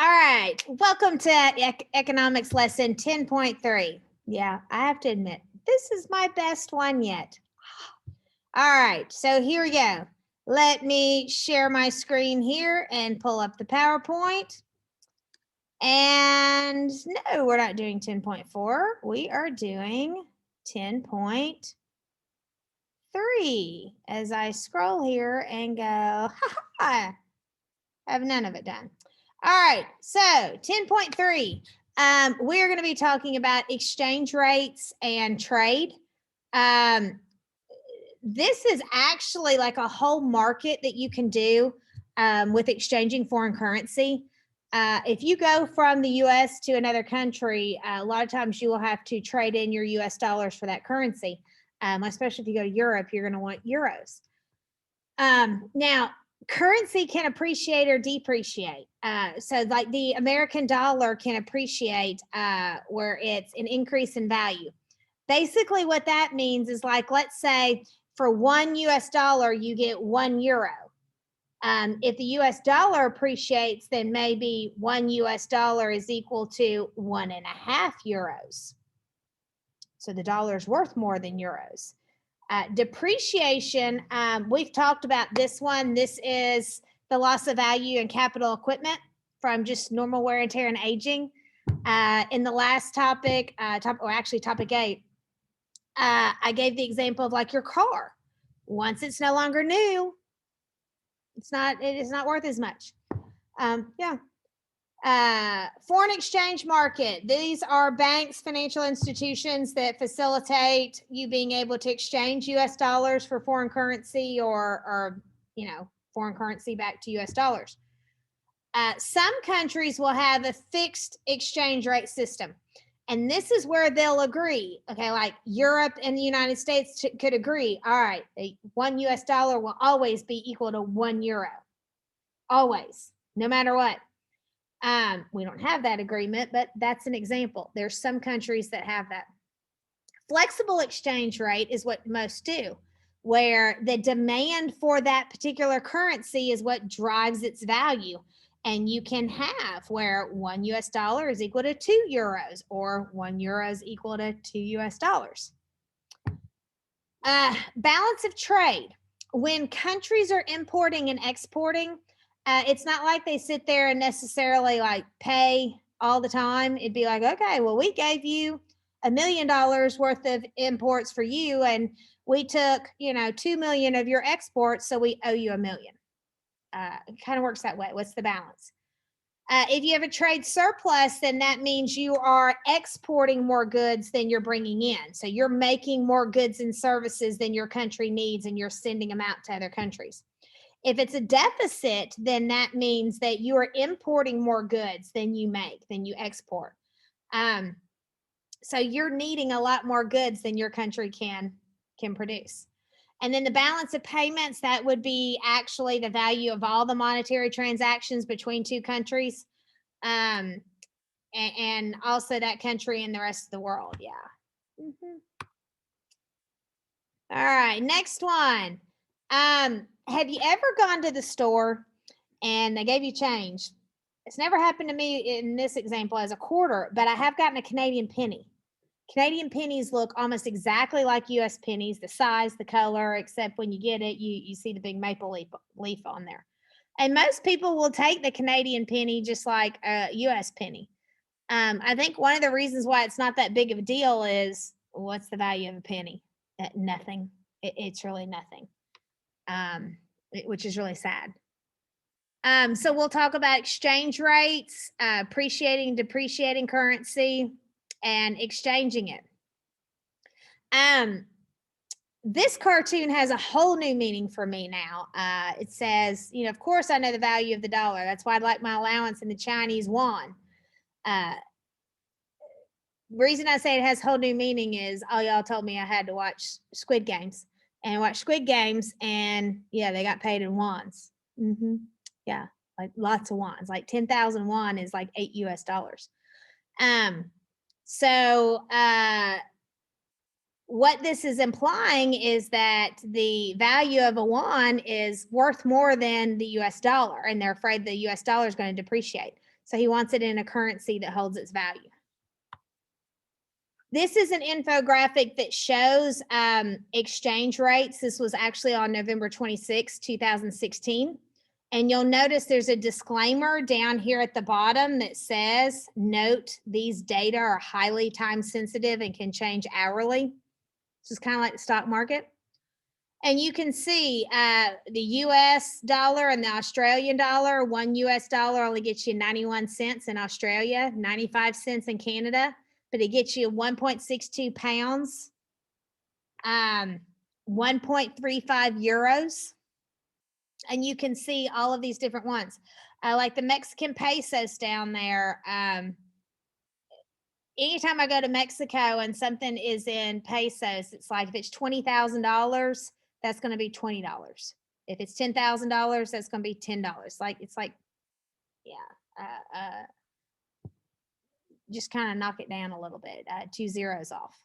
All right. Welcome to economics lesson 10.3. Yeah, I have to admit, this is my best one yet. All right. So here we go. Let me share my screen here and pull up the PowerPoint. And no, we're not doing 10.4. We are doing 10.3. As I scroll here and go, I have none of it done. All right, so 10.3, we're going to be talking about exchange rates and trade. This is actually like a whole market that you can do with exchanging foreign currency. If you go from the U.S. to another country, a lot of times you will have to trade in your U.S. dollars for that currency. Especially if you go to Europe, you're going to want euros. Now, currency can appreciate or depreciate. So like the American dollar can appreciate where it's an increase in value. Basically what that means is like, let's say for $1 US, you get €1. If the US dollar appreciates, then maybe $1 US is equal to 1.5 euros. So the dollar is worth more than euros. Depreciation, we've talked about this one. This is the loss of value in capital equipment from just normal wear and tear and aging. In the last topic, topic 8, I gave the example of like your car. Once it's no longer new, it is not worth as much. Foreign exchange market. These are banks, financial institutions that facilitate you being able to exchange US dollars for foreign currency or foreign currency back to US dollars. Some countries will have a fixed exchange rate system. And this is where they'll agree. Okay, like Europe and the United States could agree. All right, $1 US will always be equal to €1. Always, no matter what. We don't have that agreement, but that's an example. There's some countries that have that. Flexible exchange rate is what most do, where the demand for that particular currency is what drives its value. And you can have where $1 US is equal to €2 or €1 is equal to $2 US. Balance of trade. When countries are importing and exporting, it's not like they sit there and necessarily like pay all the time. It'd be like, okay, well, we gave you $1 million worth of imports for you, and we took, 2 million of your exports, so we owe you $1 million. It kind of works that way. What's the balance? If you have a trade surplus, then that means you are exporting more goods than you're bringing in. So you're making more goods and services than your country needs, and you're sending them out to other countries. If it's a deficit, then that means that you are importing more goods than you make, than you export. So you're needing a lot more goods than your country can produce. And then the balance of payments, that would be actually the value of all the monetary transactions between two countries. And also that country and the rest of the world. Yeah. All right, next one. Have you ever gone to the store and they gave you change? It's never happened to me in this example as a quarter, but I have gotten a Canadian penny. Canadian pennies look almost exactly like US pennies, the size, the color, except when you get it, you see the big maple leaf on there. And most people will take the Canadian penny just like a US penny. I think one of the reasons why it's not that big of a deal is, what's the value of a penny? Nothing. It's really nothing. Which is really sad. So we'll talk about exchange rates, appreciating, depreciating currency, and exchanging it. This cartoon has a whole new meaning for me now. It says, of course I know the value of the dollar. That's why I'd like my allowance in the Chinese yuan. The reason I say it has whole new meaning is all y'all told me I had to watch Squid Games. And watch Squid Games, and yeah, they got paid in wons. Yeah, like lots of wons. Like 10,000 won is like $8 US. So what this is implying is that the value of a won is worth more than the US dollar, and they're afraid the US dollar is going to depreciate. So he wants it in a currency that holds its value. This is an infographic that shows exchange rates. This was actually on November 26, 2016. And you'll notice there's a disclaimer down here at the bottom that says, note, these data are highly time sensitive and can change hourly. This is kind of like the stock market. And you can see the US dollar and the Australian dollar. One US dollar only gets you 91 cents in Australia, 95 cents in Canada, but it gets you 1.62 pounds, 1.35 euros. And you can see all of these different ones. Like the Mexican pesos down there. Anytime I go to Mexico and something is in pesos, it's like if it's $20,000, that's going to be $20. If it's $10,000, that's going to be $10. Like it's like, yeah, just kind of knock it down a little bit, 2 zeros off.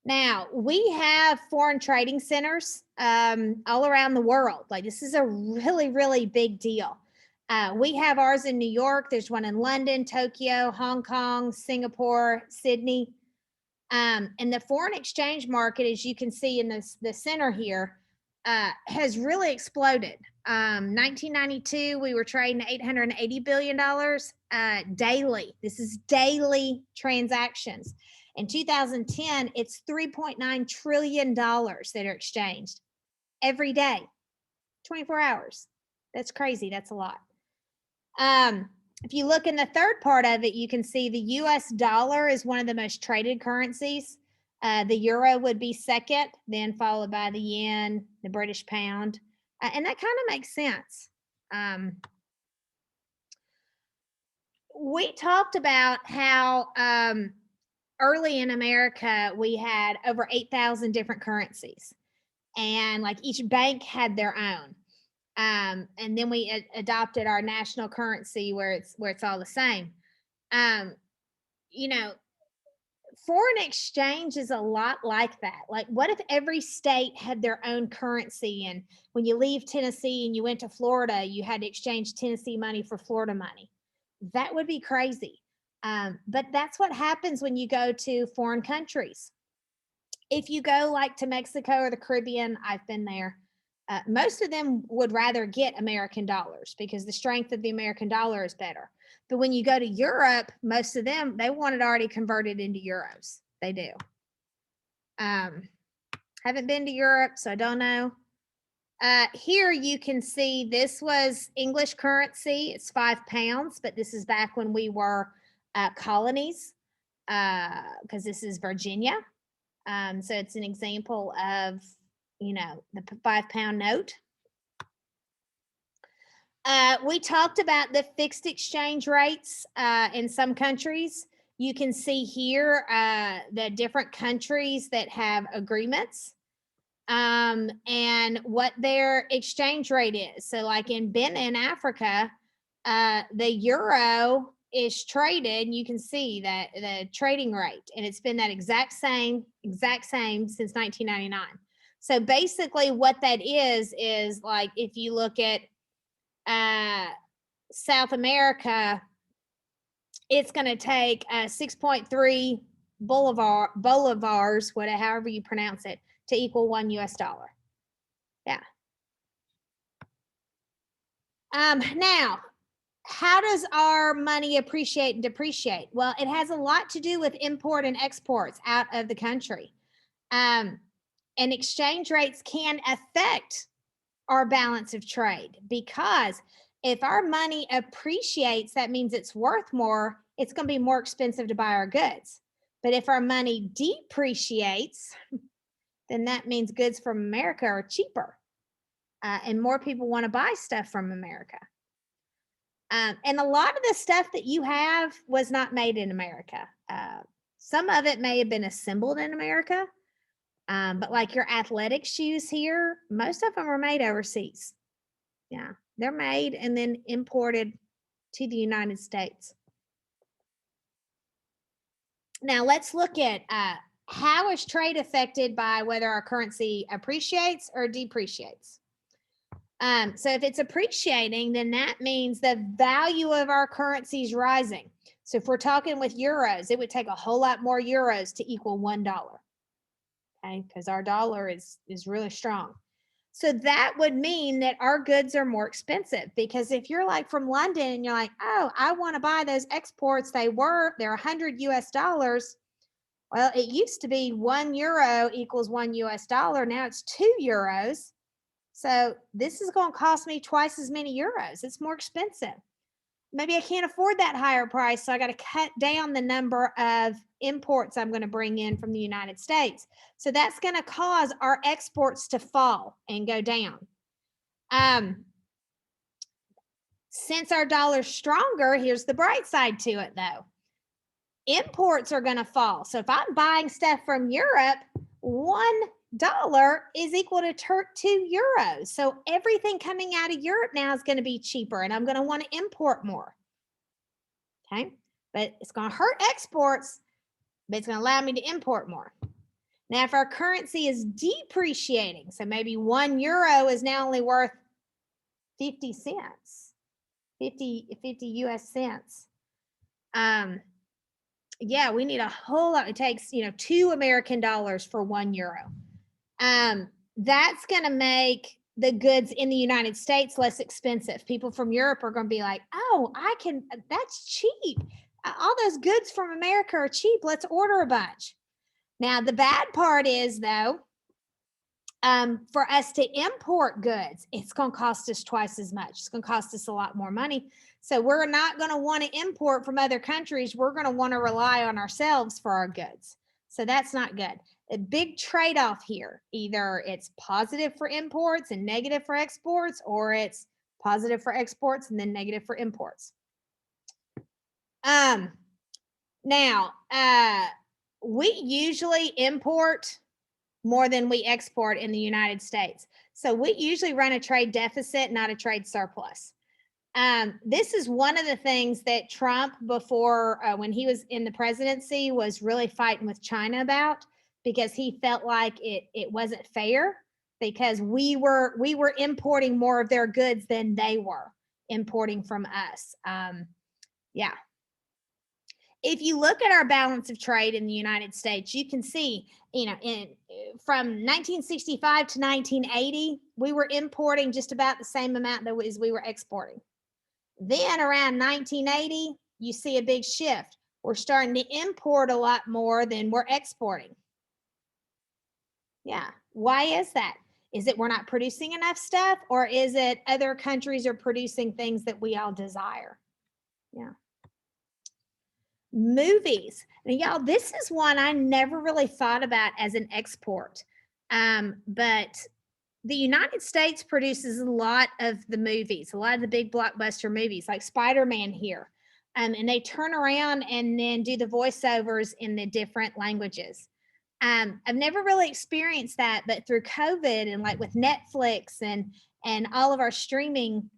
Now we have foreign trading centers all around the world. Like this is a really, really big deal. We have ours in New York. There's one in London, Tokyo, Hong Kong, Singapore, Sydney. And the foreign exchange market, as you can see in the center here, has really exploded. 1992, we were trading $880 billion daily. This is daily transactions. In 2010, it's $3.9 trillion that are exchanged every day, 24 hours. That's crazy. That's a lot. If you look in the third part of it, you can see the US dollar is one of the most traded currencies. The euro would be second, then followed by the yen, the British pound. And that kind of makes sense. We talked about how early in America, we had over 8,000 different currencies. And like each bank had their own. And then we adopted our national currency where it's all the same. You know, foreign exchange is a lot like that. Like, what if every state had their own currency? And when you leave Tennessee and you went to Florida, you had to exchange Tennessee money for Florida money. That would be crazy. But that's what happens when you go to foreign countries. If you go like to Mexico or the Caribbean, I've been there. Most of them would rather get American dollars because the strength of the American dollar is better. But when you go to Europe, most of them, they want it already converted into euros. They do. Haven't been to Europe, so I don't know. Here you can see this was English currency. It's 5 pounds, but this is back when we were colonies because this is Virginia. So it's an example of, you know, the 5 pound note. We talked about the fixed exchange rates in some countries. You can see here the different countries that have agreements and what their exchange rate is. So like in Benin, Africa, the euro is traded. You can see that the trading rate, and it's been that exact same since 1999. So basically what that is like if you look at South America, it's going to take 6.3 bolivars, whatever, however you pronounce it, to equal $1 US. Yeah. Now, how does our money appreciate and depreciate? Well, it has a lot to do with import and exports out of the country. And exchange rates can affect our balance of trade because if our money appreciates, that means it's worth more. It's going to be more expensive to buy our goods. But if our money depreciates, then that means goods from America are cheaper and more people want to buy stuff from America. And a lot of the stuff that you have was not made in America. Some of it may have been assembled in America, but like your athletic shoes here, most of them are made overseas. Yeah, they're made and then imported to the United States. Now let's look at how is trade affected by whether our currency appreciates or depreciates. So if it's appreciating, then that means the value of our currency is rising. So if we're talking with euros, it would take a whole lot more euros to equal $1. Okay, because our dollar is really strong. So that would mean that our goods are more expensive, because if you're like from London and you're like, oh, I want to buy those exports, they're 100 US dollars. Well, it used to be €1 equals $1. Now it's €2. So this is going to cost me twice as many euros. It's more expensive. Maybe I can't afford that higher price, so I got to cut down the number of imports I'm going to bring in from the United States. So that's going to cause our exports to fall and go down. Since our dollar's stronger, here's the bright side to it though. Imports are going to fall. So if I'm buying stuff from Europe, $1 is equal to €2. So everything coming out of Europe now is going to be cheaper, and I'm going to want to import more. Okay, but it's going to hurt exports, but it's going to allow me to import more. Now, if our currency is depreciating, so maybe €1 is now only worth 50 cents, 50 US cents. Yeah, we need a whole lot. It takes, $2 American for €1. That's going to make the goods in the United States less expensive. People from Europe are going to be like, oh, that's cheap. All those goods from America are cheap. Let's order a bunch. Now, the bad part is, though, for us to import goods, it's going to cost us twice as much. It's going to cost us a lot more money. So we're not going to want to import from other countries. We're going to want to rely on ourselves for our goods. So that's not good. A big trade-off here. Either it's positive for imports and negative for exports, or it's positive for exports and then negative for imports. Now, we usually import more than we export in the United States. So we usually run a trade deficit, not a trade surplus. This is one of the things that Trump, before when he was in the presidency, was really fighting with China about, because he felt like it wasn't fair, because we were importing more of their goods than they were importing from us. Yeah. If you look at our balance of trade in the United States, you can see, from 1965 to 1980, we were importing just about the same amount as we were exporting. Then around 1980, you see a big shift. We're starting to import a lot more than we're exporting. Yeah. Why is that? Is it we're not producing enough stuff, or is it other countries are producing things that we all desire? Yeah. Movies. And y'all, this is one I never really thought about as an export. But the United States produces a lot of the movies, a lot of the big blockbuster movies, like Spider-Man here. And they turn around and then do the voiceovers in the different languages. I've never really experienced that, but through COVID and like with Netflix and all of our streaming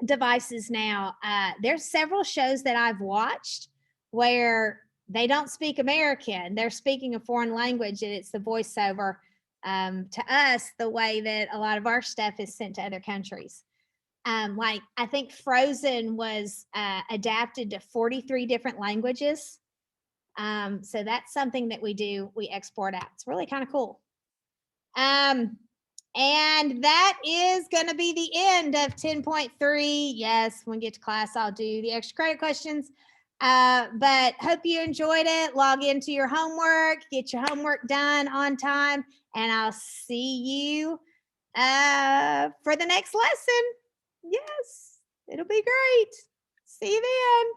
devices now, there's several shows that I've watched where they don't speak American, they're speaking a foreign language, and it's the voiceover to us, the way that a lot of our stuff is sent to other countries. Like I think Frozen was adapted to 43 different languages. So that's something that we export out. It's really kind of cool. And that is going to be the end of 10.3. Yes, when we get to class, I'll do the extra credit questions. But hope you enjoyed it. Log into your homework, get your homework done on time, and I'll see you for the next lesson. Yes, it'll be great. See you then.